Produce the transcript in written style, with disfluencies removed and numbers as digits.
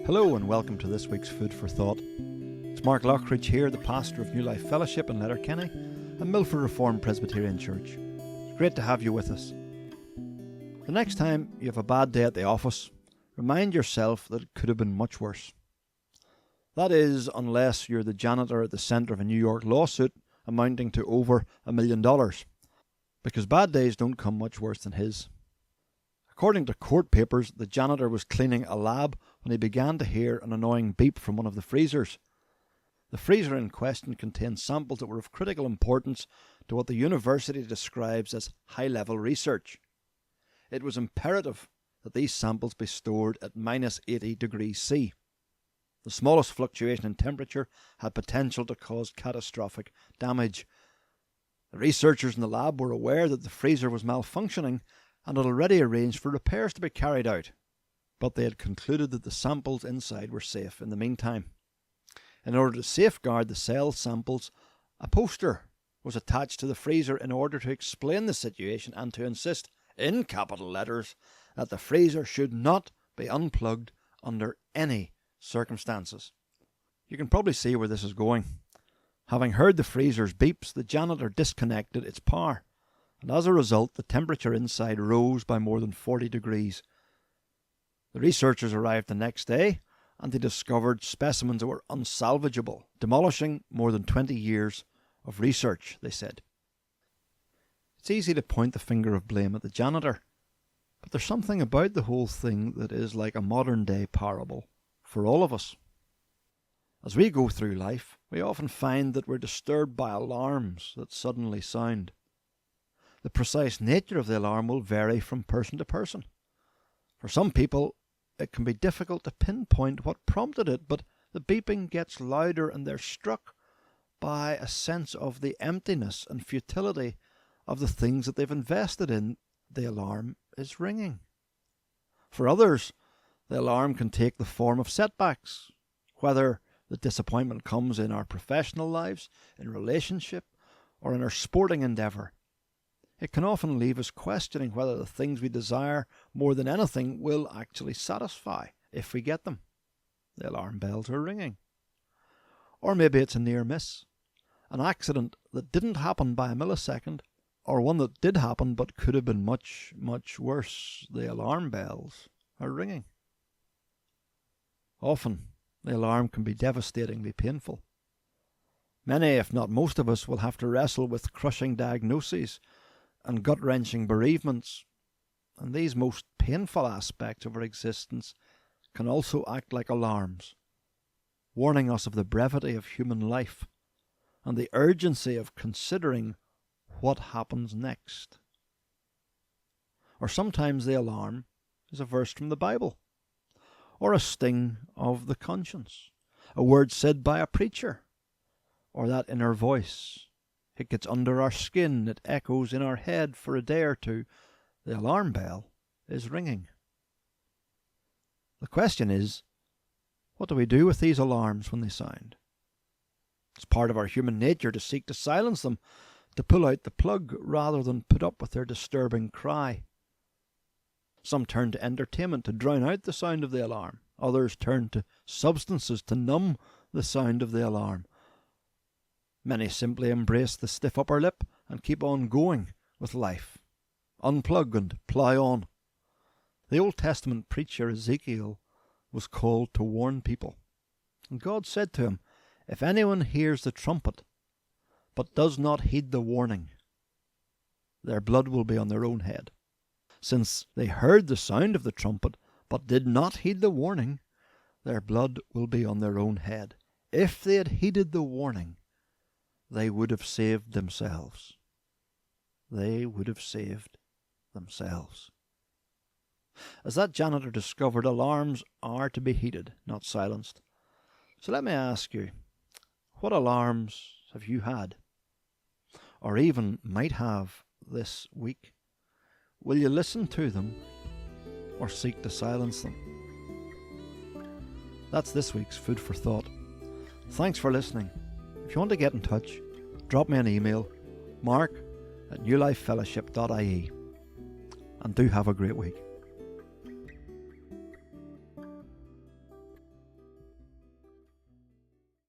Hello and welcome to this week's Food for Thought. It's Mark Lockridge here, the pastor of New Life Fellowship in Letterkenny and Milford Reformed Presbyterian Church. It's great to have you with us. The next time you have a bad day at the office, remind yourself that it could have been much worse. That is, unless you're the janitor at the centre of a New York lawsuit amounting to over $1 million, because bad days don't come much worse than his. According to court papers, the janitor was cleaning a lab when he began to hear an annoying beep from one of the freezers. The freezer in question contained samples that were of critical importance to what the university describes as high-level research. It was imperative that these samples be stored at minus 80 degrees C. The smallest fluctuation in temperature had potential to cause catastrophic damage. The researchers in the lab were aware that the freezer was malfunctioning and had already arranged for repairs to be carried out, but they had concluded that the samples inside were safe in the meantime. In order to safeguard the cell samples, a poster was attached to the freezer in order to explain the situation and to insist, in capital letters, that the freezer should not be unplugged under any circumstances. You can probably see where this is going. Having heard the freezer's beeps, the janitor disconnected its power, and as a result the temperature inside rose by more than 40 degrees. The researchers arrived the next day and they discovered specimens that were unsalvageable, demolishing more than 20 years of research, they said. It's easy to point the finger of blame at the janitor, but there's something about the whole thing that is like a modern-day parable for all of us. As we go through life, we often find that we're disturbed by alarms that suddenly sound. The precise nature of the alarm will vary from person to person. For some people, it can be difficult to pinpoint what prompted it, but the beeping gets louder and they're struck by a sense of the emptiness and futility of the things that they've invested in. The alarm is ringing. For others, the alarm can take the form of setbacks, whether the disappointment comes in our professional lives, in relationship, or in our sporting endeavour. It can often leave us questioning whether the things we desire more than anything will actually satisfy if we get them. The alarm bells are ringing. Or maybe it's a near miss, an accident that didn't happen by a millisecond, or one that did happen but could have been much, much worse. The alarm bells are ringing. Often, the alarm can be devastatingly painful. Many, if not most of us, will have to wrestle with crushing diagnoses and gut-wrenching bereavements, and these most painful aspects of our existence can also act like alarms, warning us of the brevity of human life and the urgency of considering what happens next. Or sometimes the alarm is a verse from the Bible, or a sting of the conscience, a word said by a preacher, or that inner voice. It gets under our skin, it echoes in our head for a day or two. The alarm bell is ringing. The question is, what do we do with these alarms when they sound? It's part of our human nature to seek to silence them, to pull out the plug rather than put up with their disturbing cry. Some turn to entertainment to drown out the sound of the alarm. Others turn to substances to numb the sound of the alarm. Many simply embrace the stiff upper lip and keep on going with life. Unplug and plough on. The Old Testament preacher Ezekiel was called to warn people. And God said to him, "If anyone hears the trumpet, but does not heed the warning, their blood will be on their own head." Since they heard the sound of the trumpet, but did not heed the warning, their blood will be on their own head. If they had heeded the warning, they would have saved themselves. They would have saved themselves. As that janitor discovered, alarms are to be heeded, not silenced. So let me ask you, what alarms have you had, or even might have this week? Will you listen to them, or seek to silence them? That's this week's Food for Thought. Thanks for listening. If you want to get in touch, drop me an email, mark@newlifefellowship.ie, and do have a great week.